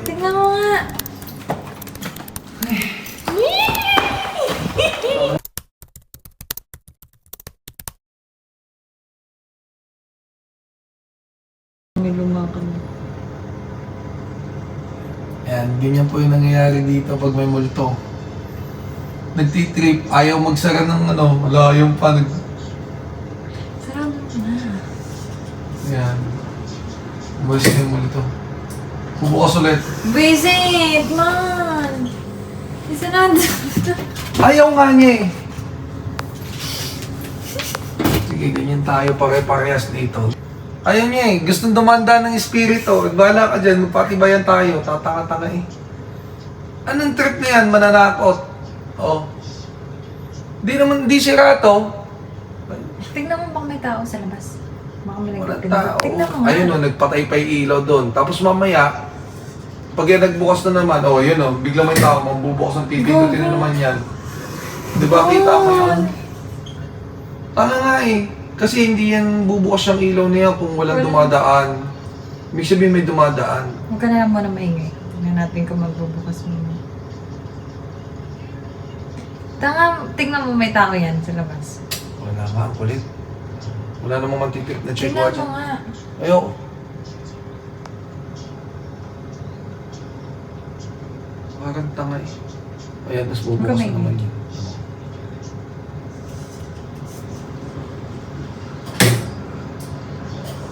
Tignan mo nga. May lumakan. Ayan, ganyan po yung nangyayari dito pag may multo. Nagtitrip, ayaw magsara ng malayong pa. Sarap na. Ayan. Umalis na yung multo. Bubukas ulit. Visit, man! Isa na. Ayaw nga niya eh. Sige, ganyan tayo pare-parehas dito. Ayaw niya eh. Gustong dumanda ng espiritu. Nagbala ka dyan, magpatibayan tayo. Tataka-taka eh. Anong trip na yan? Mananakot. Oh. Di sira to. Tignan mo bang may tao sa labas? Baka may Walang nagpapinto. tao. Tignan mo nga. Ayun o, nagpatay pa yung ilaw doon. Tapos mamaya, pag yan nagbukas na naman, yun o, bigla may tao, magbubukas ng pipindutin na naman yan. Di ba, kita mo yun? Tanga nga eh. Kasi hindi yan bubukas yung ilaw niya kung walang dumadaan. Ibig sabihin may dumadaan. Huwag ka na lang muna maingay. Tignan natin kung magbubukas mo. Tignan mo may tao yan sa labas. Wala nga, ang kulit. Wala namang mantitip na check Tignan watch. mo nga. Ayoko. Parang tanga eh. Ayan, tapos bubukas na naman yun.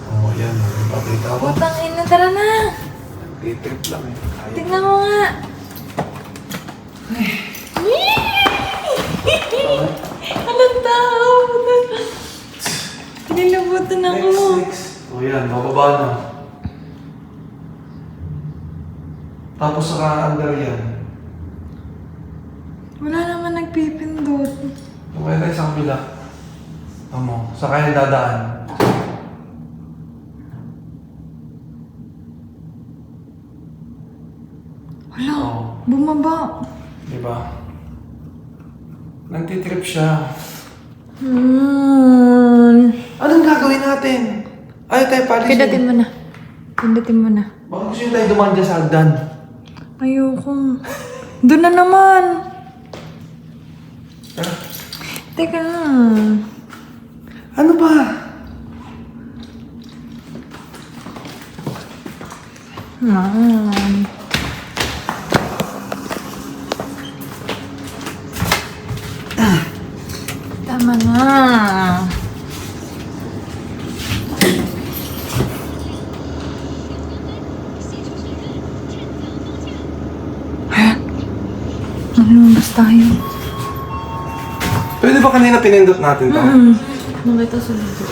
Oh, ayan. Papita ko. Putang ina, tara na. Nag-trip lang eh. Ayaw. Tignan mo nga. Anong tao? Pinilabutan ako. Next. O yan, bababa na. Tapos saka-under yan. Wala naman nagpipindot. Kumaya tayo sa kabila. Tamo, saka yung dadaan. Wala, Oo. bumaba. Diba? Nagtitrip siya. Anong gagawin natin? Ayaw tayo palis. Pindutin mo na. Pindutin mo na. Baka gusto nyo tayo dumaan dyan sa hagdan. Ayoko. Doon na naman. Tara. Teka na. Ano ba? Man. Tama na. Lumabas tayo. Pwede ba kanina pinindot natin to? Nakita sa video.